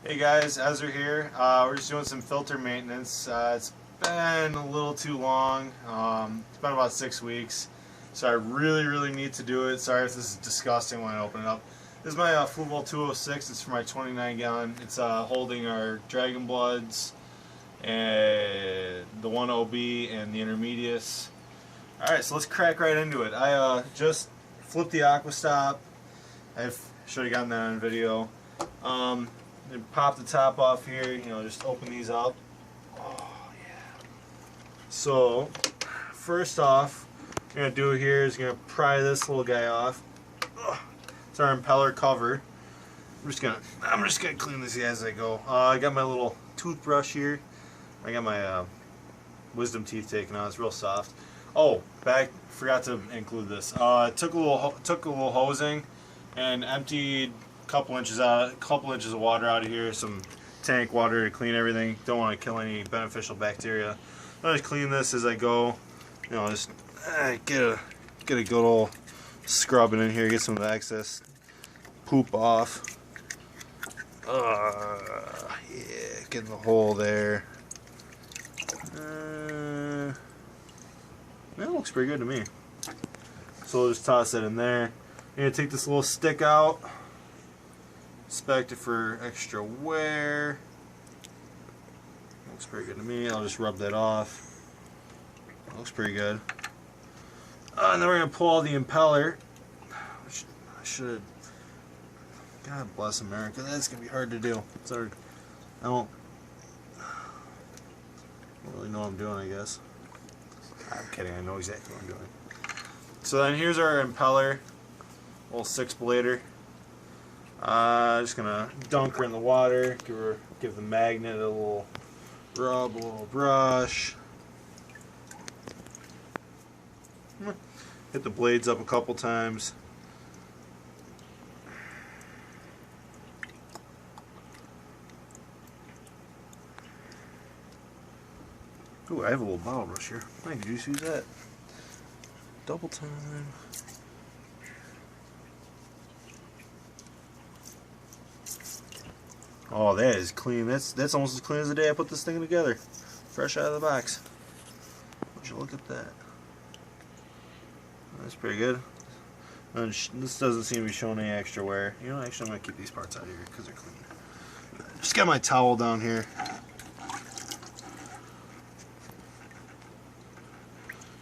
Hey guys, Ezra here. We're just doing some filter maintenance. It's been a little too long. It's been about 6 weeks, so I really need to do it. Sorry if this is disgusting when I open it up. This is my Fluval 206. It's for my 29 gallon. It's holding our Dragon Bloods and the 1OB and the Intermediates. Alright, so let's crack right into it. I just flipped the aqua stop. I should have gotten that on video. And pop the top off here, just open these up. Oh, yeah. So, first off, what I'm going to do here is going to pry this little guy off. It's our impeller cover. I'm just gonna clean this as I go. I got my little toothbrush here. I got my wisdom teeth taken out. It's real soft. Oh, forgot to include this. Took a little hosing and emptied couple inches of water out of here, some tank water to clean everything. Don't want to kill any beneficial bacteria. I'll just clean this as I go. Just get a good old scrubbing in here, get some of the excess poop off. Yeah, getting the hole there. That looks pretty good to me. So we'll just toss that in there. I'm gonna take this little stick out. Inspect it for extra wear. Looks pretty good to me. I'll just rub that off. Looks pretty good. And then we're going to pull out the impeller. I should. God bless America. That's going to be hard to do. Sorry. I don't really know what I'm doing, I guess. I'm kidding. I know exactly what I'm doing. So then here's our impeller. Little 6-blader. Just gonna dunk her in the water, give the magnet a little rub, a little brush. Hit the blades up a couple times. Ooh, I have a little bottle brush here. I could just use that. Double time. Oh, that is clean. That's almost as clean as the day I put this thing together. Fresh out of the box. Would you look at that? That's pretty good. And this doesn't seem to be showing any extra wear. Actually I'm going to keep these parts out of here because they're clean. Just got my towel down here.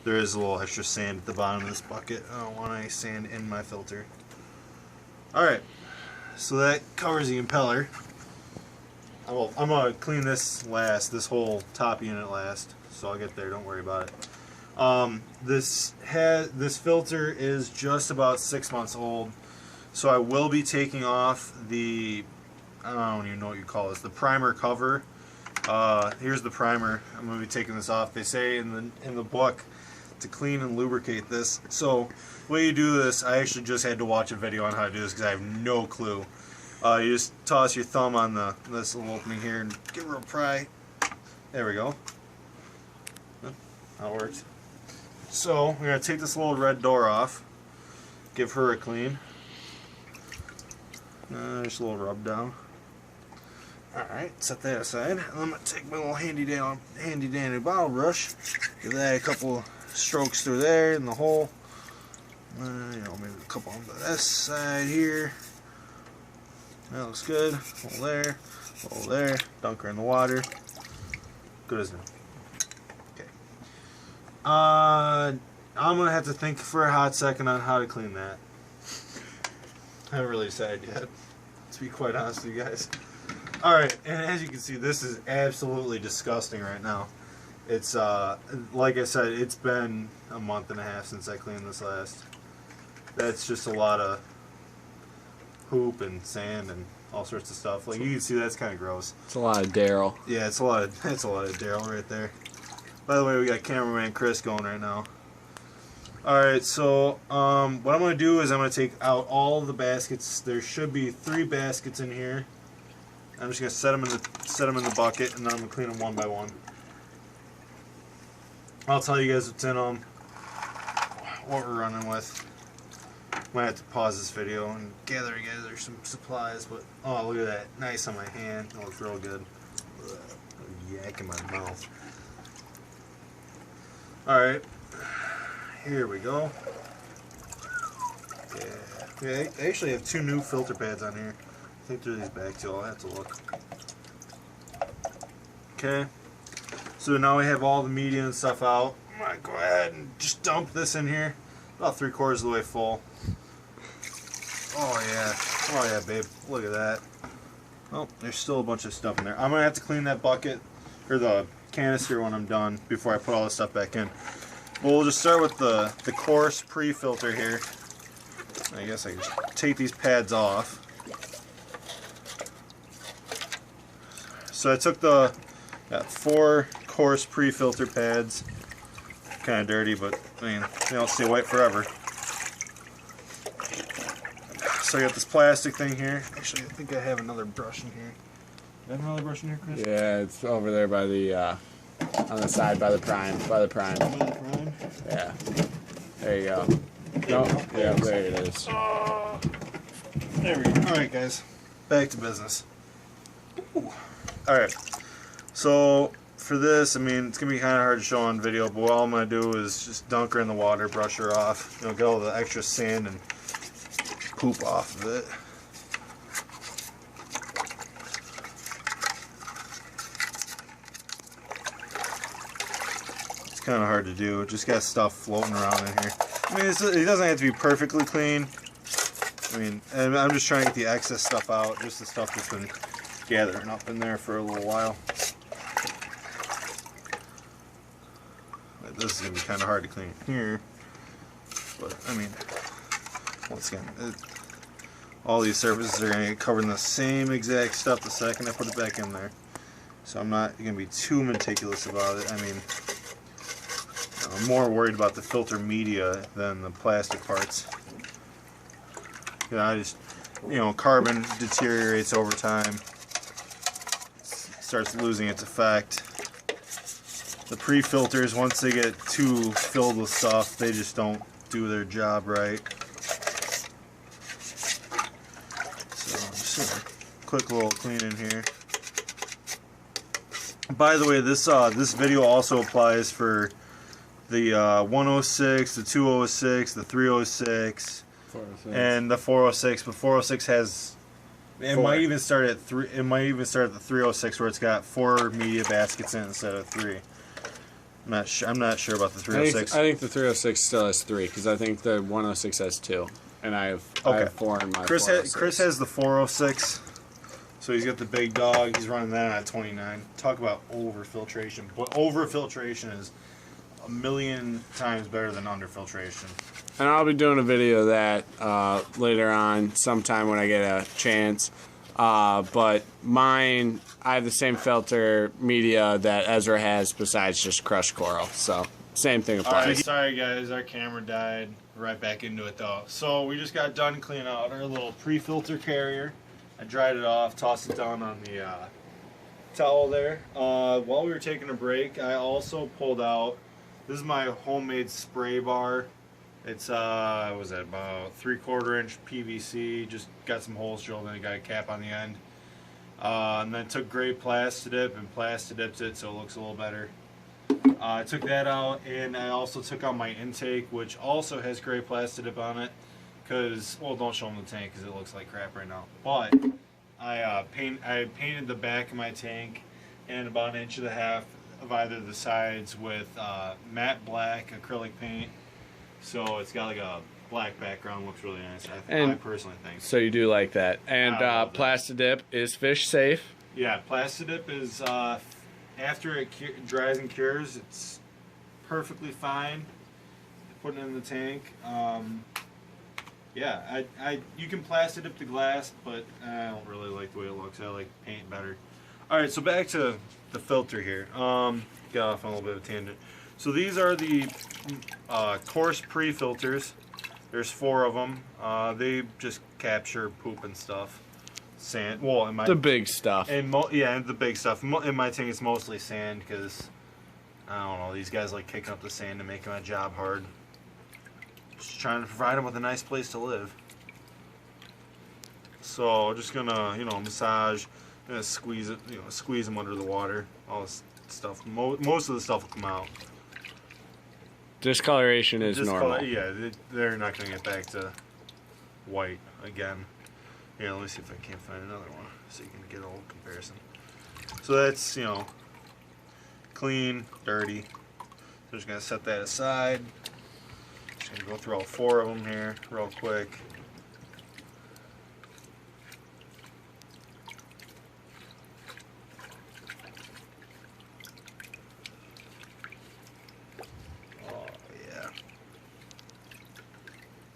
There is a little extra sand at the bottom of this bucket. I don't want any sand in my filter. Alright, so that covers the impeller. I'm going to clean this last, this whole top unit last, so I'll get there, don't worry about it. This filter is just about 6 months old, so I will be taking off the, I don't even know what you call this, the primer cover. Here's the primer. I'm going to be taking this off. They say in the book to clean and lubricate this. So the way you do this, I actually just had to watch a video on how to do this because I have no clue. You just toss your thumb on this little opening here and give her a pry. There we go. That works. So we're going to take this little red door off. Give her a clean. Just a little rub down. Alright, set that aside. And I'm going to take my little handy dandy bottle brush. Give that a couple strokes through there in the hole. Maybe a couple on this side here. That looks good. Hole there. Dunk her in the water. Good as new. Okay. I'm gonna have to think for a hot second on how to clean that. I haven't really decided yet, to be quite honest with you guys. Alright, and as you can see, this is absolutely disgusting right now. It's, like I said, it's been a month and a half since I cleaned this last. That's just a lot of poop and sand and all sorts of stuff. Like you can see, that's kind of gross. It's a lot of Daryl. Yeah, it's a lot of Daryl right there. By the way, we got cameraman Chris going right now. Alright, so what I'm going to do is I'm going to take out all the baskets. There should be 3 baskets in here. I'm just going to set them in the bucket, and then I'm going to clean them one by one. I'll tell you guys what's in them, what we're running with. Might have to pause this video and gather some supplies, but oh, look at that. Nice on my hand. Oh, it's real good. Yak in my mouth. Alright. Here we go. Yeah, I actually have 2 new filter pads on here. I think they're these back too. I'll have to look. Okay. So now we have all the media and stuff out. I'm going to go ahead and just dump this in here. About 3/4 of the way full. Oh yeah. Oh yeah, babe. Look at that. Oh, there's still a bunch of stuff in there. I'm going to have to clean that bucket, or the canister when I'm done, before I put all this stuff back in. Well, we'll just start with the coarse pre-filter here. I guess I can just take these pads off. So I took got 4 coarse pre-filter pads. Kind of dirty, but I mean, they don't stay white forever. So I got this plastic thing here. Actually, I think I have another brush in here. Do I have another brush in here, Chris? Yeah, it's over there by the on the side by the prime. By the prime. By the prime? Yeah. There you go. No, yeah, there it is. There we go. Alright guys, back to business. Alright, so for this, I mean, it's going to be kind of hard to show on video, but all I'm going to do is just dunk her in the water, brush her off, you know, get all the extra sand and poop off of it. It's kind of hard to do, just got stuff floating around in here. I mean, it doesn't have to be perfectly clean. I mean, and I'm just trying to get the excess stuff out, just the stuff that's been gathering up in there for a little while. This is going to be kind of hard to clean here, but I mean, once again, all these surfaces are going to get covered in the same exact stuff the second I put it back in there. So I'm not going to be too meticulous about it. I mean, I'm more worried about the filter media than the plastic parts. You know, I just, you know, carbon deteriorates over time, starts losing its effect. The pre-filters, once they get too filled with stuff, they just don't do their job right. So just a quick little clean in here. By the way, this video also applies for the 106, the 206, the 306, 406. and the 406. But 406 has, it might even start at 3. It might even start at the 306 where it's got 4 media baskets in it instead of 3. I'm not sure about the 306. I think the 306 still has 3 because I think the 106 has 2, and I have 4 in my. Chris has the 406, so he's got the big dog. He's running that at 29. Talk about overfiltration, but overfiltration is a million times better than underfiltration. And I'll be doing a video of that later on, sometime when I get a chance. But mine, I have the same filter media that Ezra has besides just crushed coral. So, same thing applies. Alright, sorry guys, our camera died. Right back into it though. So, we just got done cleaning out our little pre-filter carrier. I dried it off, tossed it down on the towel there. While we were taking a break, I also pulled out, this is my homemade spray bar. It's what was that, about 3/4 inch PVC. Just got some holes drilled and got a cap on the end. And then took gray Plastidip and Plastidipped it so it looks a little better. I took that out, and I also took out my intake, which also has gray Plastidip on it. Cause, well, don't show them the tank because it looks like crap right now. But I painted the back of my tank and about 1.5 inches of either the sides with matte black acrylic paint. So it's got like a black background, looks really nice. I personally think. So you do like that. And Plastidip is fish safe. Yeah, Plastidip is, after it dries and cures, it's perfectly fine. Put it in the tank. Yeah, you can Plastidip the glass, but I don't really like the way it looks. I like paint better. Alright, so back to the filter here. Got off on a little bit of a tangent. So these are the coarse pre-filters. There's 4 of them. They just capture poop and stuff. Sand. Well, in my, the big stuff. And yeah, the big stuff. In my tank, it's mostly sand because I don't know. These guys like kicking up the sand to make my job hard. Just trying to provide them with a nice place to live. So just gonna, massage, gonna squeeze it, squeeze them under the water. All this stuff. Most of the stuff will come out. Discoloration is normal. Yeah, they're not gonna get back to white again. Here, let me see if I can't find another one so you can get a little comparison. So that's, clean, dirty. So just gonna set that aside. Just gonna go through all 4 of them here real quick. Oh yeah.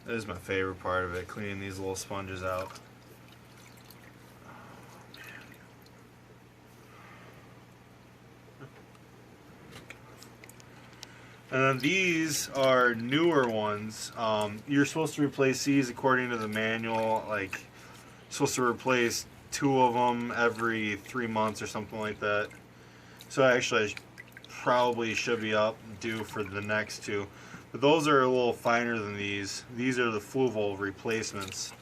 This is my favorite part of it, cleaning these little sponges out. And then these are newer ones. You're supposed to replace these according to the manual. Like, you're supposed to replace 2 of them every 3 months or something like that. So actually, I probably should be due for the next 2. But those are a little finer than these. These are the Fluval replacements.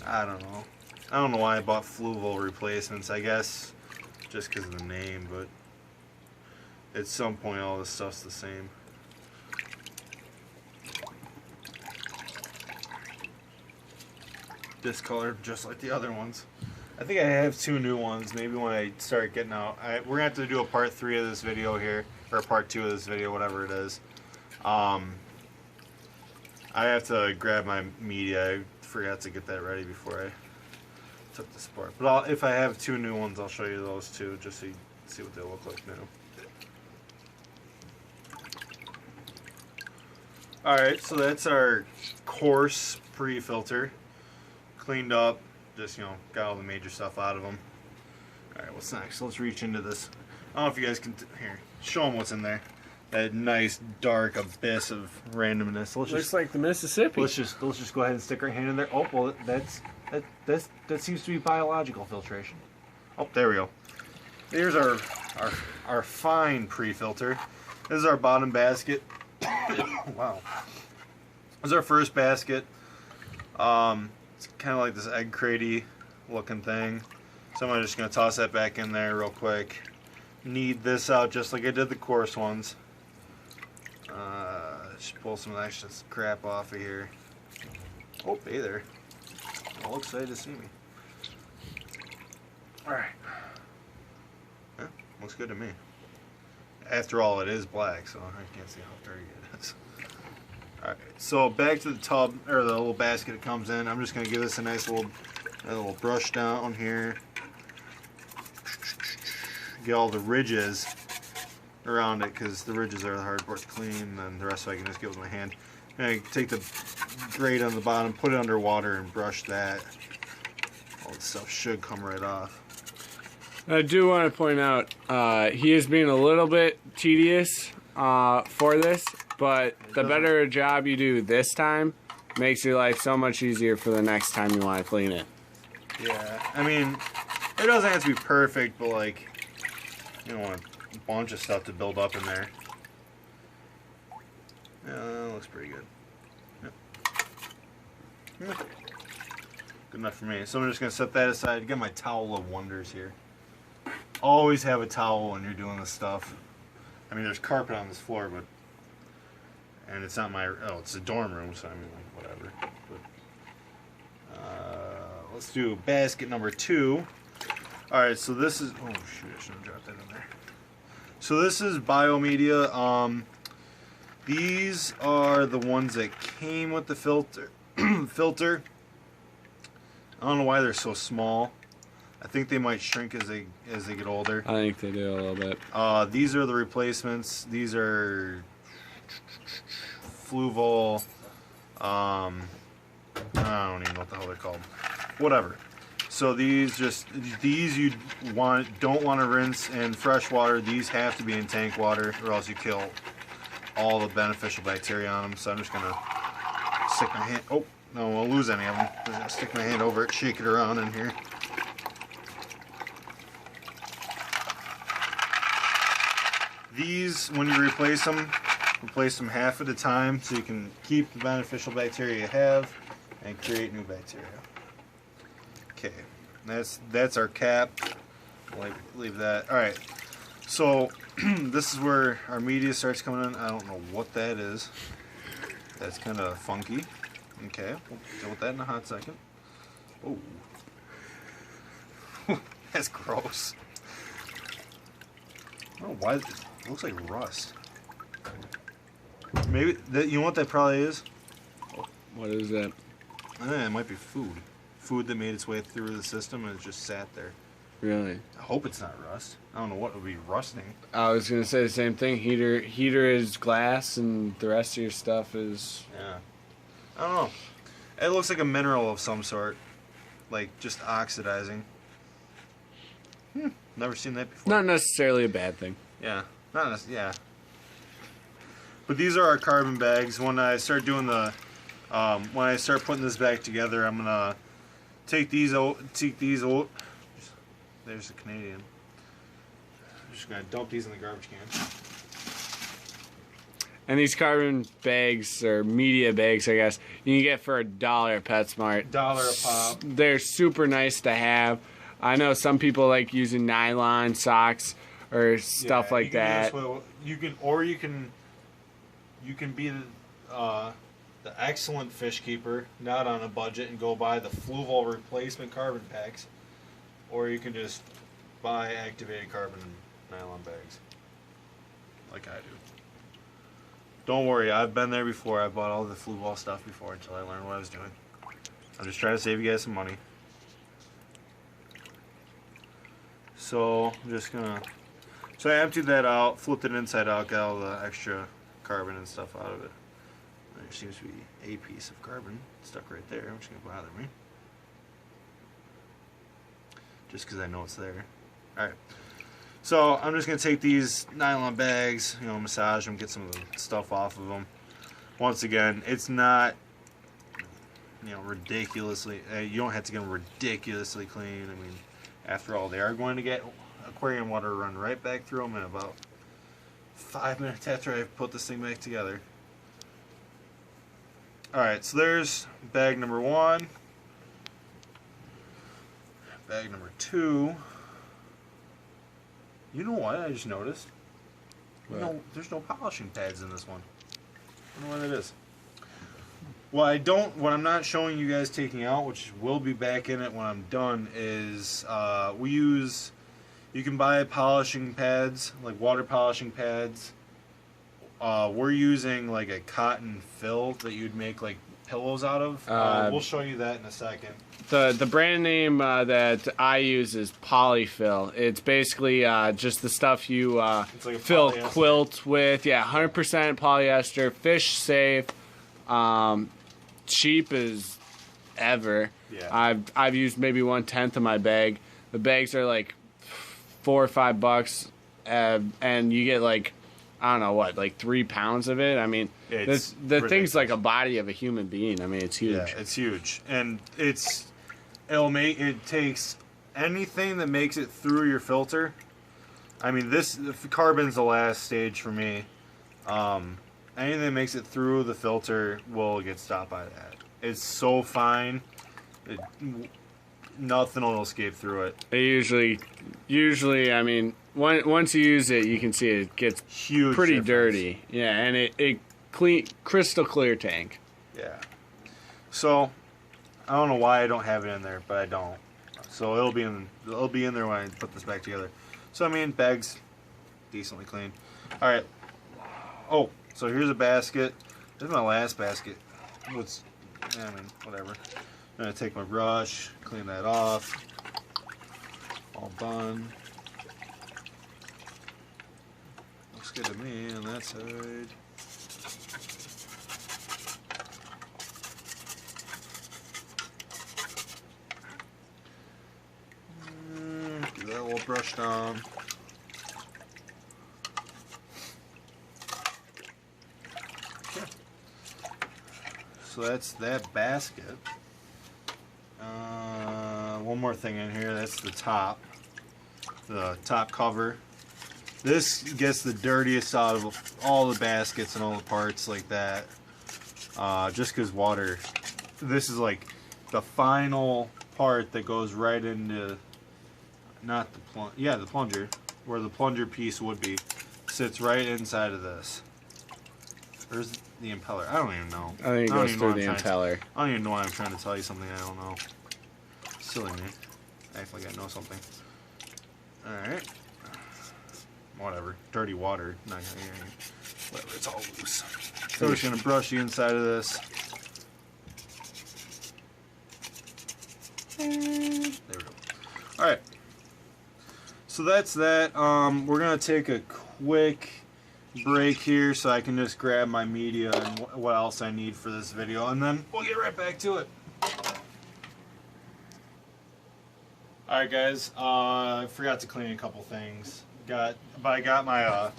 I don't know. I don't know why I bought Fluval replacements. I guess just because of the name, but at some point all this stuff's the same. Discolored just like the other ones. I think I have 2 new ones. Maybe when I start getting out, we're gonna have to do a part 3 of this video here, or part 2 of this video, whatever it is. I have to grab my media. I forgot to get that ready before I took this apart. But if I have 2 new ones, I'll show you those too, just so you see what they look like now. Alright, so that's our coarse pre-filter. Cleaned up, just, got all the major stuff out of them. Alright, what's next? Let's reach into this. I don't know if you guys can, here, show them what's in there. That nice dark abyss of randomness. Looks like the Mississippi. Let's just go ahead and stick our hand in there. Oh, well, that seems to be biological filtration. Oh, there we go. Here's our fine pre-filter. This is our bottom basket. Wow. This is our first basket. It's kind of like this egg cratey looking thing. So I'm just going to toss that back in there real quick. Knead this out just like I did the coarse ones. Just pull some of that extra crap off of here. Oh, hey there. All excited to see me. Alright. Yeah, looks good to me. After all, it is black, so I can't see how dirty it is. Alright, so back to the tub, or the little basket it comes in. I'm just going to give this a nice little brush down here. Get all the ridges around it, because the ridges are the hard part to clean, and then the rest I can just get with my hand. And I take the grate on the bottom, put it under water, and brush that. All this stuff should come right off. I do want to point out, he is being a little bit tedious for this, but the better job you do this time makes your life so much easier for the next time you want to clean it. Yeah, I mean, it doesn't have to be perfect, but like, you don't want a bunch of stuff to build up in there. Yeah, that looks pretty good. Yep. Good enough for me. So I'm just going to set that aside. Get my towel of wonders here. Always have a towel when you're doing this stuff. I mean, there's carpet on this floor, but... And it's not my... Oh, it's a dorm room, so I mean, like, whatever. But, let's do basket number 2. Alright, so this is... Oh, shoot, I should have dropped that in there. So this is biomedia. These are the ones that came with the filter. filter. I don't know why they're so small. I think they might shrink as they get older. I think they do a little bit. These are the replacements. These are Fluval. I don't even know what the hell they're called. Whatever. So these you don't want to rinse in fresh water. These have to be in tank water, or else you kill all the beneficial bacteria on them. So I'm just gonna stick my hand. Oh no, I won't lose any of them. I'm just gonna stick my hand over it, shake it around in here. These, when you replace them, Replace them half at a time so you can keep the beneficial bacteria you have and create new bacteria. Okay, that's our cap. Leave that. All right. So this is where our media starts coming in. I don't know what that is. That's kind of funky. Okay, we'll deal with that in a hot second. Oh, that's gross. I don't know why it looks like rust. Maybe that, you know what that probably is? What is that? It might be food. Food that made its way through the system and it just sat there. Really? I hope it's not rust. I don't know what would be rusting. I was gonna say the same thing. Heater is glass, and the rest of your stuff is. Yeah. I don't know. It looks like a mineral of some sort, like just oxidizing. Never seen that before. Not necessarily a bad thing. Yeah. Yeah. But these are our carbon bags. When I start doing the, when I start putting this back together, I'm gonna take these out. There's the Canadian. I'm just gonna dump these in the garbage can. And these carbon bags, or media bags, I guess, you can get for $1 at PetSmart. $1 a pop. They're super nice to have. I know some people like using nylon socks or stuff like that. You can be the excellent fish keeper, not on a budget, and go buy the Fluval replacement carbon packs, or you can just buy activated carbon nylon bags, like I do. Don't worry, I've been there before. I bought all the Fluval stuff before until I learned what I was doing. I'm just trying to save you guys some money. So I'm just gonna. So I emptied that out, flipped it inside out, got all the extra carbon and stuff out of it. There seems to be a piece of carbon stuck right there, which is gonna bother me. Just because I know it's there. Alright. So I'm just going to take these nylon bags, massage them, get some of the stuff off of them. Once again, it's not, ridiculously, you don't have to get them ridiculously clean. I mean, after all, they are going to get aquarium water run right back through them in about 5 minutes after I put this thing back together. Alright, so there's bag number 1. Bag number 2. You know what I just noticed? There's no polishing pads in this one. I don't know what that is. What I'm not showing you guys taking out, which will be back in it when I'm done, is you can buy polishing pads, like water polishing pads. We're using like a cotton fill that you'd make like pillows out of. We'll show you that in a second. The brand name that I use is Polyfill. It's basically just the stuff you fill polyester. quilts with. Yeah, 100% polyester, fish safe, cheap as ever. Yeah. I've used maybe 1/10 of my bag. The bags are like $4 or $5, and you get like, I don't know what, like 3 pounds of it. I mean, the thing's like a body of a human being. I mean, it's huge. Yeah, it's huge, and it takes anything that makes it through your filter. I mean, the carbon's the last stage for me. Anything that makes it through the filter will get stopped by that. It's so fine, nothing will escape through it. It usually, I mean, once you use it, you can see it gets Huge pretty difference. dirty. Yeah, and it crystal clear tank. Yeah. So I don't know why I don't have it in there, but I don't. So it'll be in there when I put this back together. So I mean, bag's decently clean. All right. Oh, so here's a basket. This is my last basket. Whatever. I'm gonna take my brush, clean that off. All done. Looks good to me on that side. Get that little brush down. Okay. So that's that basket. One more thing in here. That's the top cover. This gets the dirtiest out of all the baskets and all the parts like that. Just because water, this is like the final part that goes right into, not the the plunger, where the plunger piece would be, sits right inside of this. Where's the impeller? I don't even know. I think it goes through the impeller. I don't even know why I'm trying to tell you something I don't know. Silly me. Act like I know something. Alright. Whatever. Dirty water. Not gonna hear any. Whatever, it's all loose. So we're just gonna brush the inside of this. There we go. Alright. So that's that. We're gonna take a quick break here so I can just grab my media and what else I need for this video, and then we'll get right back to it. Alright guys, I forgot to clean a couple things. But I got my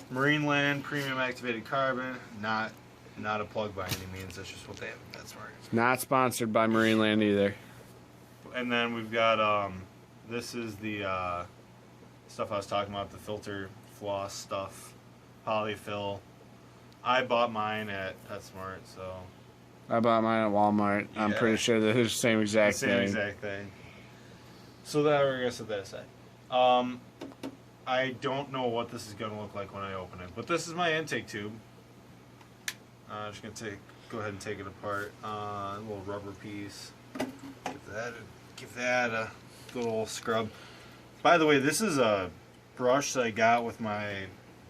Marine Land Premium Activated Carbon. Not a plug by any means, that's just what they have in PetSmart. Not sponsored by Marine Land either. And then we've got, this is the stuff I was talking about, the filter floss stuff. Polyfill. I bought mine at PetSmart, so. I bought mine at Walmart. Yeah. I'm pretty sure they're the same exact thing. Same exact thing. So that we're gonna set that aside. I don't know what this is gonna look like when I open it, but this is my intake tube. I'm just gonna go ahead and take it apart. A little rubber piece. Give that a good old scrub. By the way, this is a brush that I got with my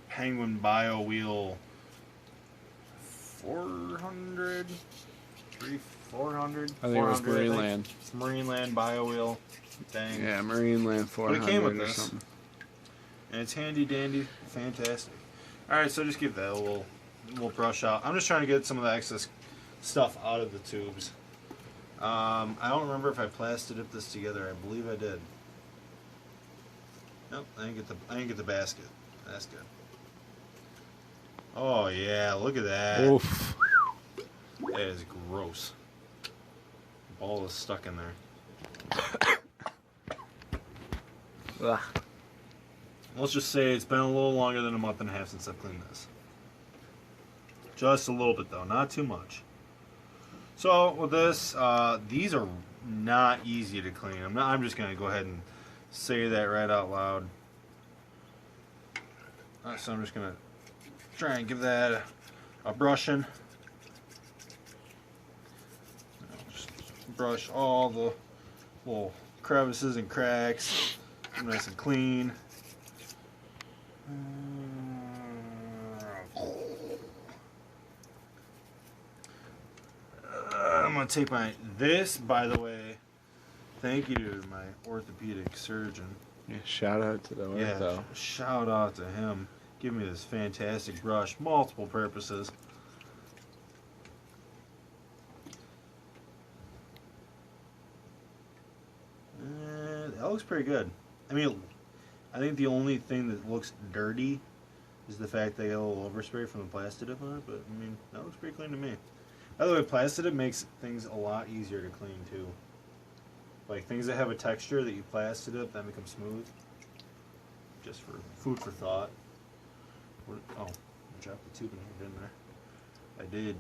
Penguin Bio Wheel 400. I think it was Marine Land. It's Marine Land Bio Wheel thing. Yeah, Marine Land 400 but it came with or this. something. And it's handy dandy, fantastic. Alright, so just give that a little brush out. I'm just trying to get some of the excess stuff out of the tubes. I don't remember if I plastic dipped this together. I believe I did. Nope, I didn't get the basket. That's good. Oh yeah, look at that. Oof. That is gross. The ball is stuck in there. Ugh. Let's just say it's been a little longer than a month and a half since I've cleaned this. Just a little bit though, not too much. So with this, these are not easy to clean. I'm just gonna go ahead and say that right out loud. So I'm just gonna try and give that a brushing. Just brush all the little crevices and cracks, nice and clean. I'm gonna take this, by the way, thank you to my orthopedic surgeon. Yeah, shout out to the ortho. Yeah, shout out to him. Give me this fantastic brush, multiple purposes. That looks pretty good. I mean, I think the only thing that looks dirty is the fact that I got a little overspray from the plastic dip on it, but I mean, that looks pretty clean to me. By the way, plastic dip makes things a lot easier to clean too. Like things that have a texture that you plastic dip, that become smooth. Just for food for thought. Oh, I dropped the tube in here, didn't I? I did.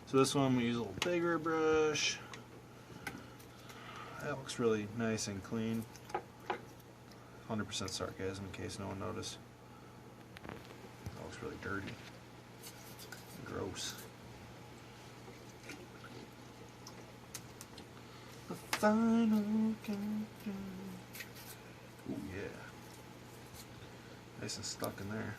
So this one, we use a little bigger brush. That looks really nice and clean. 100% sarcasm in case no one noticed. That looks really dirty. Gross. The final countdown. Ooh, yeah. Nice and stuck in there.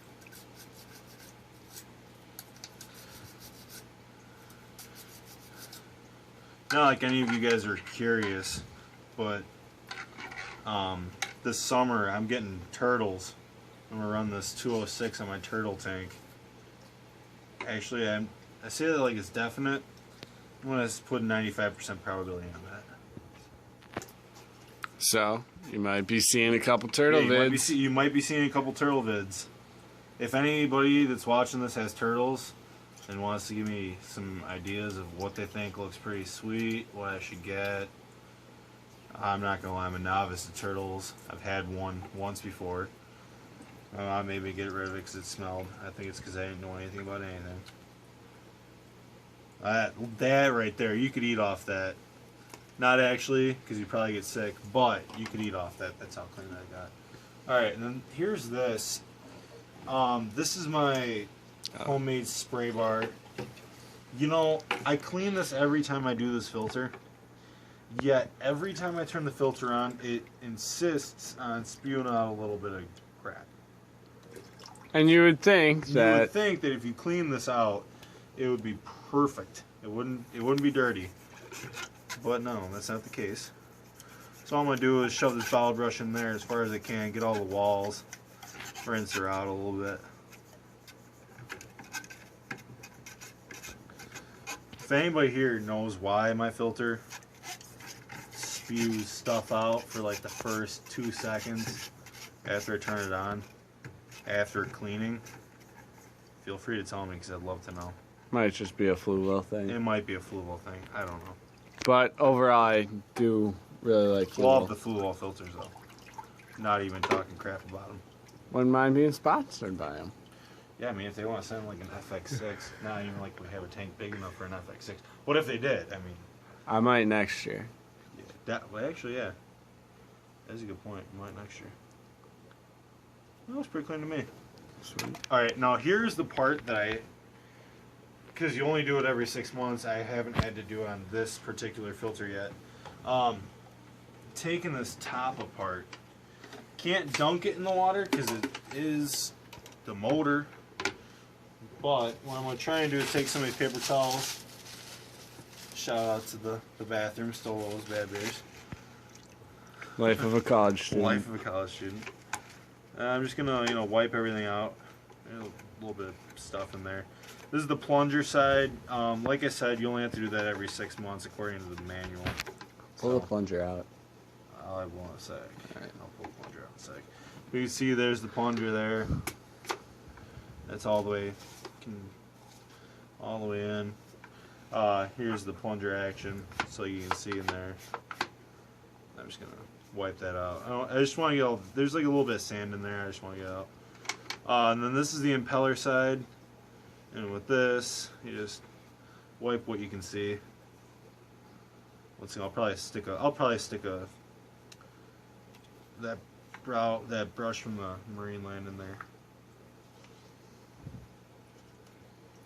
Not like any of you guys are curious, but this summer I'm getting turtles. I'm gonna run this 206 on my turtle tank. Actually, I say that like it's definite. I'm gonna put 95% probability on that. So you might be seeing a couple turtle vids. You might be seeing a couple turtle vids. If anybody that's watching this has turtles and wants to give me some ideas of what they think looks pretty sweet, what I should get, I'm not gonna lie, I'm a novice at turtles. I've had one once before. Maybe get rid of it because it smelled. I think it's because I didn't know anything about anything. That right there, you could eat off that. Not actually, because you probably get sick, but you could eat off that. That's how clean I got. Alright, and then here's this. This is my homemade spray bar. You know, I clean this every time I do this filter. Yet, every time I turn the filter on, it insists on spewing out a little bit of crap. And you would think that... You would think that if you clean this out, it would be perfect. It wouldn't be dirty. But no, that's not the case. So all I'm going to do is shove this foul brush in there as far as I can, get all the walls, rinse her out a little bit. If anybody here knows why my filter spews stuff out for like the first 2 seconds after I turn it on, after cleaning, feel free to tell me because I'd love to know. Might just be a Fluval thing. It might be a Fluval thing. I don't know. But overall, I do really like Fluval. Love the Fluval filters though. Not even talking crap about them. Wouldn't mind being sponsored by them. Yeah, I mean, if they want to send like an FX6, not even like we have a tank big enough for an FX6. What if they did? I mean, I might next year. yeah, well, actually, yeah. That's a good point. You might next year. That was pretty clean to me. Sweet. Alright, now here's the part that because you only do it every 6 months, I haven't had to do on this particular filter yet. Taking this top apart. Can't dunk it in the water because it is the motor. But what I'm going to try and do is take some of these paper towels. Shout out to the bathroom, stole those bad bears. Life of a college student. Life of a college student. I'm just going to, wipe everything out. A little bit of stuff in there. This is the plunger side. Like I said, you only have to do that every 6 months according to the manual. Pull the plunger out. I'll have one in a sec. Alright. I'll pull the plunger out in a sec. You can see there's the plunger there. That's all the way in. Here's the plunger action, so you can see in there. I'm just gonna wipe that out. I just want to get all. There's like a little bit of sand in there. I just want to get out. And then this is the impeller side, and with this, you just wipe what you can see. Let's see. I'll probably stick that brush from the Marine Land in there.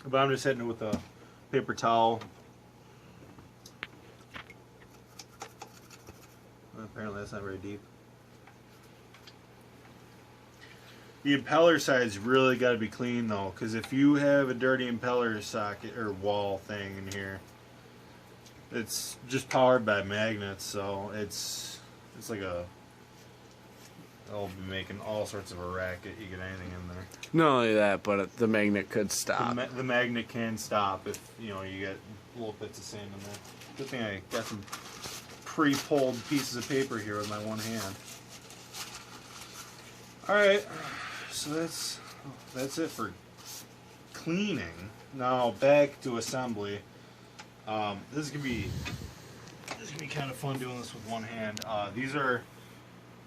But I'm just hitting it with a paper towel. Apparently that's not very deep. The impeller side's really got to be clean though, because if you have a dirty impeller socket or wall thing in here, it's just powered by magnets, so it's like it'll be making all sorts of a racket. You get anything in there. Not only that, but the magnet could stop. The magnet can stop if you get little bits of sand in there. Good thing I got some pre-pulled pieces of paper here with my one hand. All right, so that's it for cleaning. Now back to assembly. This is gonna be kind of fun doing this with one hand. These are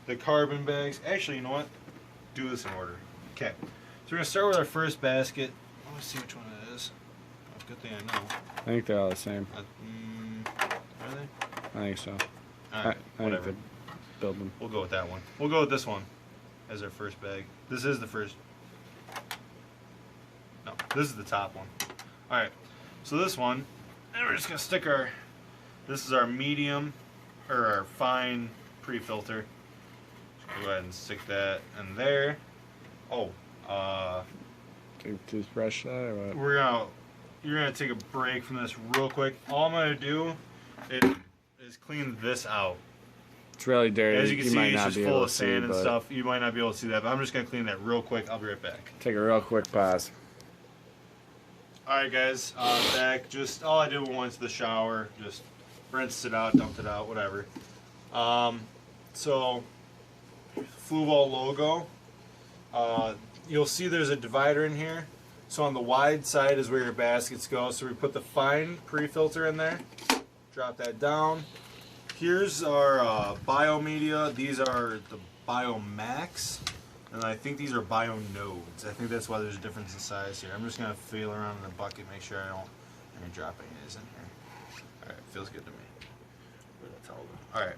the carbon bags. Actually, you know what? Do this in order. Okay. So we're going to start with our first basket. Let me see which one it is. Oh, good thing I know. I think they're all the same. Are they? I think so. Alright, whatever. Build them. We'll go with that one. We'll go with this one as our first bag. This is the first. No, this is the top one. Alright, so this one, and we're just going to stick our, this is our medium, or our fine pre-filter. Go ahead and stick that in there. Oh, Take toothbrush that or what? you're gonna take a break from this real quick. All I'm gonna do is clean this out. It's really dirty. As you can see, might it's not just be full able of to sand see, and stuff. You might not be able to see that, but I'm just gonna clean that real quick. I'll be right back. Take a real quick pause. Alright guys, back. Just all I did was went to the shower, just rinsed it out, dumped it out, whatever. So Fluval logo. You'll see there's a divider in here. So on the wide side is where your baskets go. So we put the fine pre-filter in there. Drop that down. Here's our biomedia. These are the Biomax. And I think these are bio nodes. I think that's why there's a difference in size here. I'm just gonna feel around in the bucket, make sure I don't drop any of these in here. All right, feels good to me. Where'd that towel go? All right.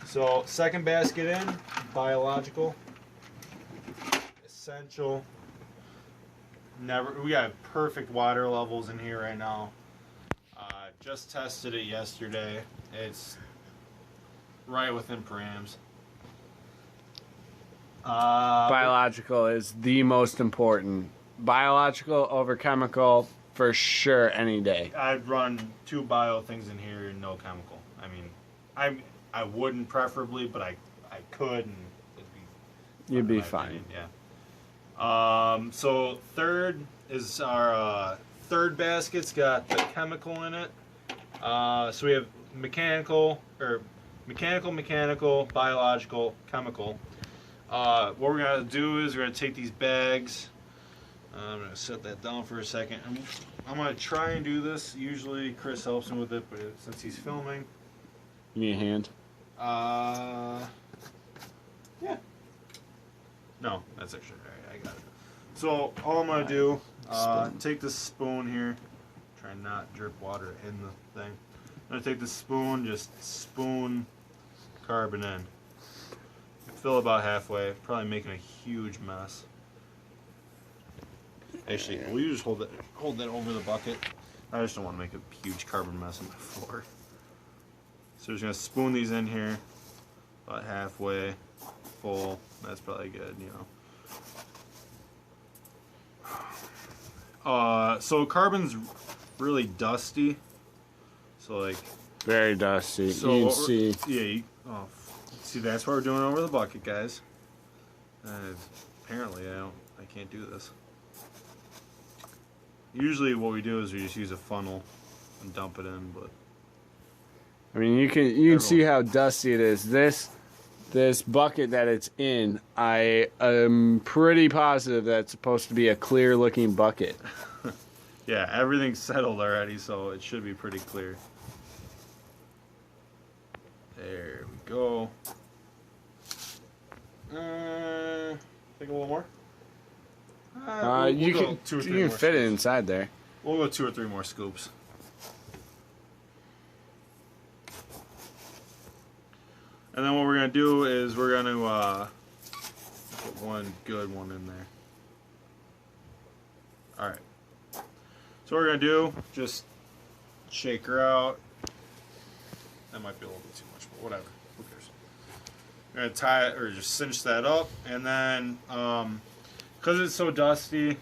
So second basket in, biological, essential. We got perfect water levels in here right now. Just tested it yesterday. It's right within params. Biological is the most important. Biological over chemical for sure any day. I'd run 2 bio things in here and no chemical. I mean, I wouldn't preferably, but I could, and You'd be fine. Opinion, yeah. So third is our third basket's got the chemical in it. So we have mechanical, biological, chemical. What we're gonna do is we're gonna take these bags. I'm gonna set that down for a second. I'm gonna try and do this. Usually Chris helps me with it, but since he's filming, You need a hand? yeah. No, that's actually alright. I got it. So all I'm gonna do, take this spoon here. Try and not drip water in the thing. I'm gonna take the spoon, just spoon carbon in. Fill about halfway, probably making a huge mess. Actually, will you just hold that over the bucket? I just don't want to make a huge carbon mess on my floor. So we're just gonna spoon these in here, about halfway full. That's probably good, you know. So carbon's really dusty. So like. Very dusty. So you can see. Yeah. See, that's what we're doing over the bucket, guys. Apparently, I can't do this. Usually, what we do is we just use a funnel and dump it in, but I mean, you can see how dusty it is. This bucket that it's in, I am pretty positive that's supposed to be a clear-looking bucket. yeah, everything's settled already, so it should be pretty clear. There we go. Think a little more. You go can 2 or 3 you can more fit it scoops. inside there. We'll go 2 or 3 more scoops. And then what we're gonna do is we're gonna put one good one in there. All right. So what we're gonna do, just shake her out. That might be a little bit too much, but whatever. Who cares? We're gonna tie it or just cinch that up, and then because it's so dusty,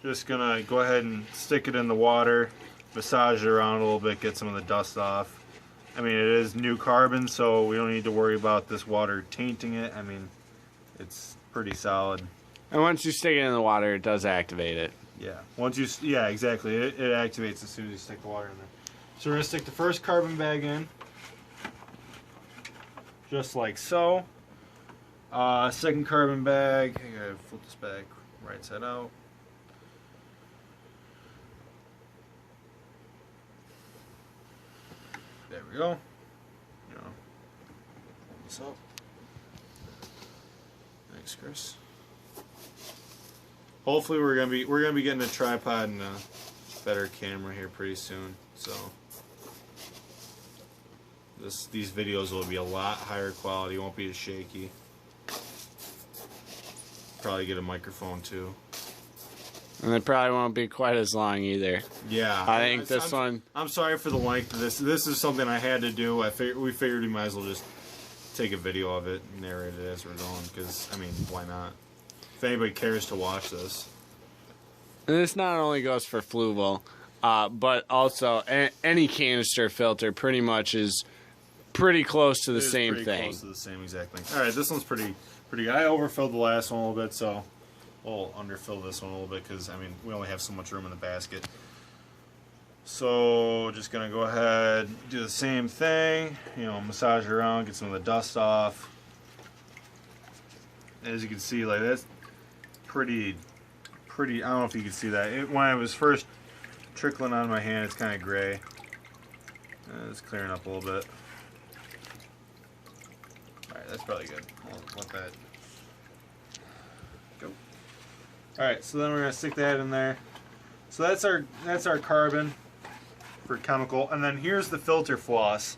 just gonna go ahead and stick it in the water, massage it around a little bit, get some of the dust off. I mean, it is new carbon, so we don't need to worry about this water tainting it. I mean, it's pretty solid. And once you stick it in the water, it does activate it. Yeah. Yeah, exactly. It activates as soon as you stick the water in there. So we're gonna stick the first carbon bag in, just like so. Second carbon bag. I gotta flip this back right side out. There we go. You know, hold this up. Thanks, Chris. Hopefully, we're gonna be getting a tripod and a better camera here pretty soon. So these videos will be a lot higher quality. Won't be as shaky. Probably get a microphone too. And it probably won't be quite as long either. Yeah, I think this one. I'm sorry for the length of this. This is something I had to do. We figured we might as well just take a video of it and narrate it as we're going. Because I mean, why not? If anybody cares to watch this. And this not only goes for Fluval, but also any canister filter pretty much is pretty close to the same thing. Close to the same exact thing. All right, this one's pretty good. I overfilled the last one a little bit, so we'll underfill this one a little bit because I mean we only have so much room in the basket. So just gonna go ahead, do the same thing. You know, massage it around, get some of the dust off. As you can see, like that's pretty. I don't know if you can see that. When I was first trickling on my hand, it's kind of gray. It's clearing up a little bit. Alright, that's probably good. I'll let that All right, so then we're gonna stick that in there. So that's our carbon for chemical, and then here's the filter floss.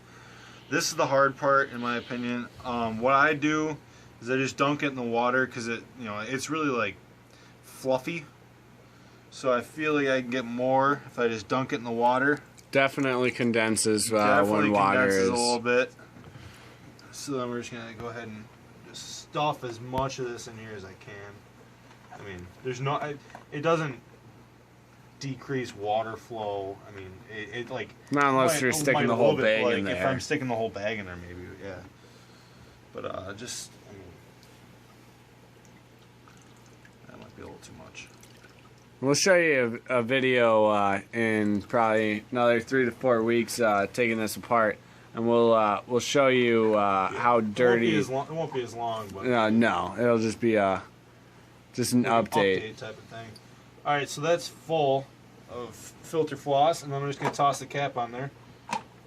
This is the hard part, in my opinion. What I do is I just dunk it in the water because it's really like fluffy. So I feel like I can get more if I just dunk it in the water. Definitely condenses Definitely when water condenses is a little bit. So then we're just gonna go ahead and just stuff as much of this in here as I can. I mean, it doesn't decrease water flow. I mean, it like not unless you're sticking the whole bag in there. If I'm sticking the whole bag in there, maybe yeah. But just I mean, that might be a little too much. We'll show you a video in probably another 3 to 4 weeks taking this apart, and we'll show you how dirty. It won't be as long, but no, it'll just be just an update type of thing. All right, so that's full of filter floss, and then I'm just gonna toss the cap on there.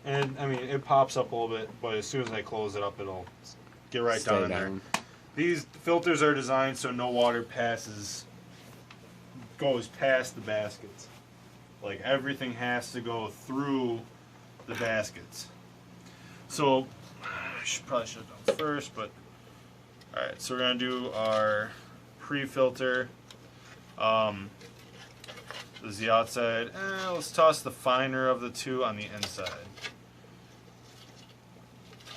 And I mean, it pops up a little bit, but as soon as I close it up, it'll get right down in there. These filters are designed so no water goes past the baskets. Like everything has to go through the baskets. So I probably should have done this first, but all right. So we're gonna do our pre-filter. This is the outside. Let's toss the finer of the two on the inside.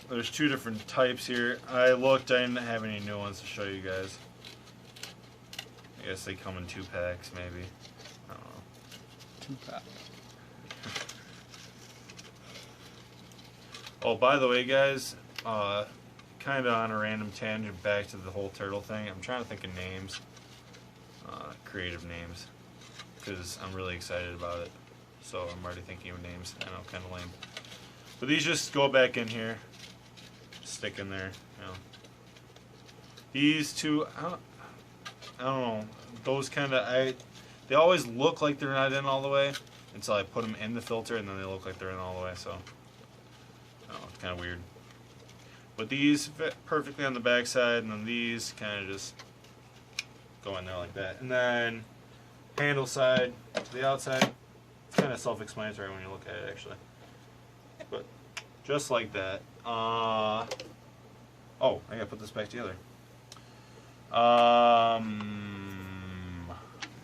There's two different types here. I looked, I didn't have any new ones to show you guys. I guess they come in 2 packs, maybe. I don't know. 2 packs. Oh, by the way, guys, kind of on a random tangent back to the whole turtle thing. I'm trying to think of names, creative names, because I'm really excited about it. So I'm already thinking of names. I know, kind of lame. But these just go back in here, stick in there. You know. These two, I don't know. Those kind of, they always look like they're not in all the way until I put them in the filter, and then they look like they're in all the way. So, I don't know, it's kind of weird. But these fit perfectly on the back side, and then these kind of just go in there like that. And then handle side to the outside. It's kind of self-explanatory when you look at it, actually. But just like that. Oh, I gotta put this back together.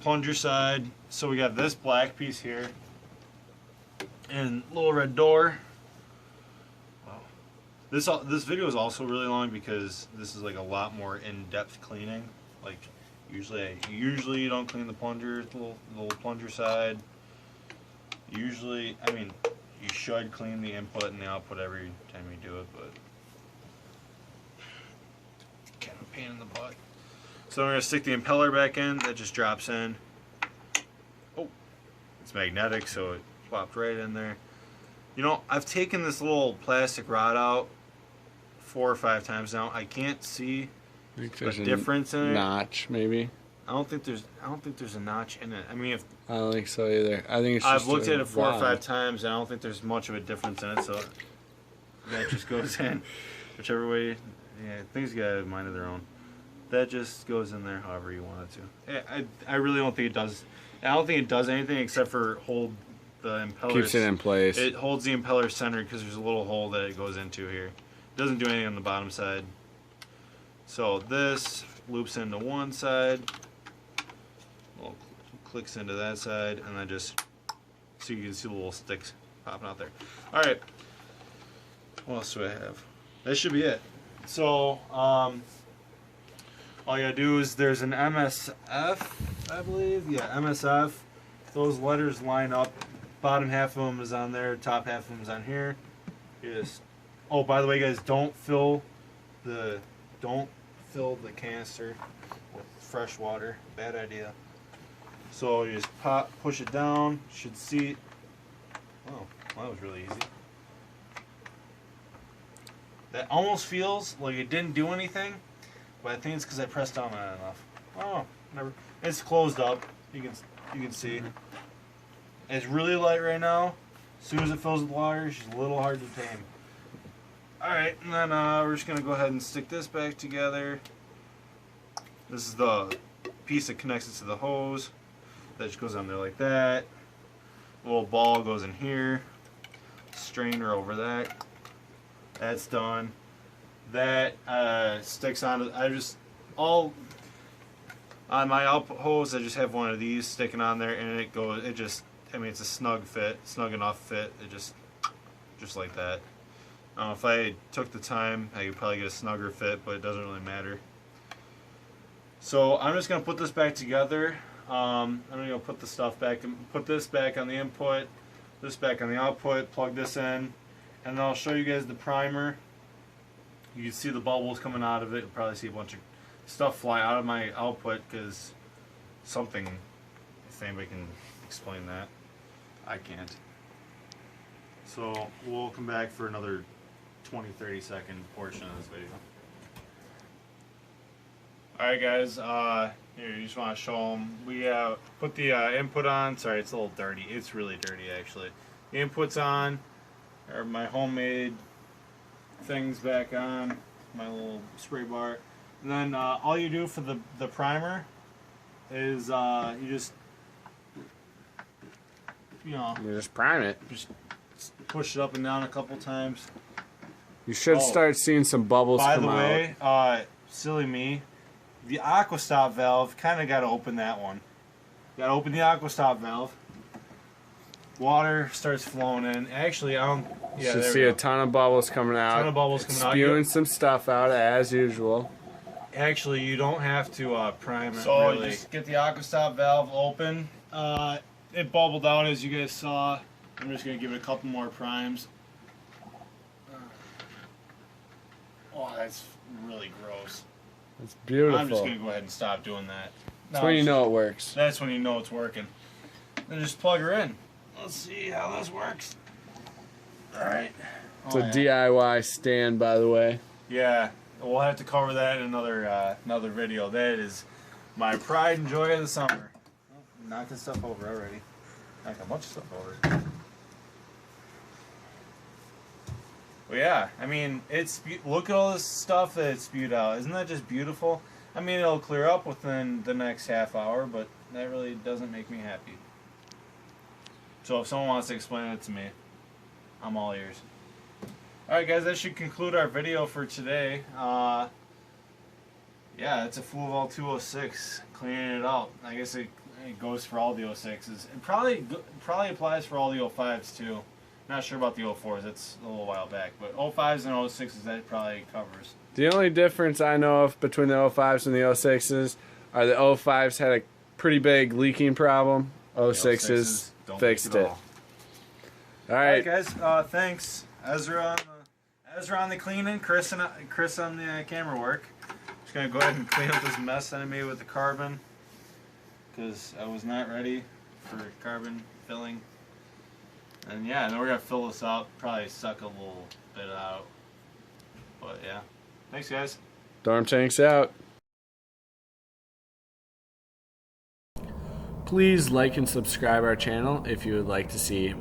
Plunger side. So we got this black piece here, and little red door. Wow. This video is also really long because this is like a lot more in-depth cleaning. Like usually you don't clean the plunger, the little plunger side. Usually, I mean, you should clean the input and the output every time you do it, but kind of a pain in the butt. So we're going to stick the impeller back in. That just drops in. Oh, it's magnetic, so it plopped right in there. You know, I've taken this little plastic rod out 4 or 5 times now. I can't see I think there's a difference in it. Notch, maybe. I don't think there's a notch in it. I mean, if I don't think so either. I think it's I've just looked at it 4 or rod. 5 times, and I don't think there's much of a difference in it. So that just goes in, whichever way. Yeah, things got a mind of their own. That just goes in there however you want it to. I really don't think it does. I don't think it does anything except for hold the impeller. Keeps it in place. It holds the impeller centered because there's a little hole that it goes into here. It doesn't do anything on the bottom side. So this loops into one side, clicks into that side, and then just so you can see the little sticks popping out there. All right. What else do I have? That should be it. So all you gotta do is there's an MSF, I believe. Yeah, MSF. Those letters line up. Bottom half of them is on there. Top half of them is on here. You just. Oh, by the way, guys, don't fill the canister with fresh water. Bad idea. So you just push it down. Should seat. Oh, well, that was really easy. That almost feels like it didn't do anything. But I think it's because I pressed down on it enough. Oh, never. It's closed up. You can see. It's really light right now. As soon as it fills with water, it's just a little hard to tame. All right, and then we're just gonna go ahead and stick this back together. This is the piece that connects it to the hose. That just goes on there like that. A little ball goes in here. Strainer over that. That's done. That sticks on. On my output hose, I just have one of these sticking on there, and it goes. It just, I mean, it's a snug fit, snug enough fit. It just like that. If I took the time, I could probably get a snugger fit, but it doesn't really matter. So I'm just gonna put this back together. I'm gonna go put the stuff back, put this back on the input, this back on the output, plug this in, and then I'll show you guys the primer. You can see the bubbles coming out of it. You'll probably see a bunch of stuff fly out of my output because something, if anybody can explain that, I can't. So we'll come back for another 20-30 second portion of this video. Alright guys, here, you just want to show them. We put the input on. Sorry, it's a little dirty. It's really dirty actually. The input's on, or my homemade things back on, my little spray bar. And then all you do for the primer is you just, you just prime it. Just push it up and down a couple times. You should start seeing some bubbles come out. By the way, silly me, the aqua stop valve, kind of got to open that one. Got to open the aqua stop valve. Water starts flowing in. Actually, I don't. Yeah, you should see a ton of bubbles coming out. Ton of bubbles coming out. Spewing some stuff out as usual. Actually, you don't have to prime it. So really. Just get the aqua stop valve open. It bubbled out as you guys saw. I'm just gonna give it a couple more primes. Oh, that's really gross. It's beautiful. I'm just gonna go ahead and stop doing that. That's when you know it works. That's when you know it's working. Then just plug her in. Let's see how this works. Alright. It's a DIY stand, by the way. Yeah, we'll have to cover that in another video. That is my pride and joy of the summer. Oh, knocking stuff over already. Knocking a bunch of stuff over. Well, yeah, I mean, look at all this stuff that it spewed out. Isn't that just beautiful? I mean, it'll clear up within the next half hour, but that really doesn't make me happy. So if someone wants to explain it to me, I'm all ears. Alright guys, that should conclude our video for today. Yeah, it's a Fluval 206, cleaning it out. I guess it goes for all the 06s. It probably applies for all the 05s too. Not sure about the 04s, it's a little while back. But 05s and 06s, that probably covers. The only difference I know of between the 05s and the 06s are the 05s had a pretty big leaking problem. 06s fixed it. Alright guys, thanks. Ezra on the cleaning, Chris on the camera work. Just gonna go ahead and clean up this mess that I made with the carbon, because I was not ready for carbon filling. And yeah, then we're gonna fill this up, probably suck a little bit out. But yeah. Thanks guys. Dorm tanks out. Please like and subscribe our channel if you would like to see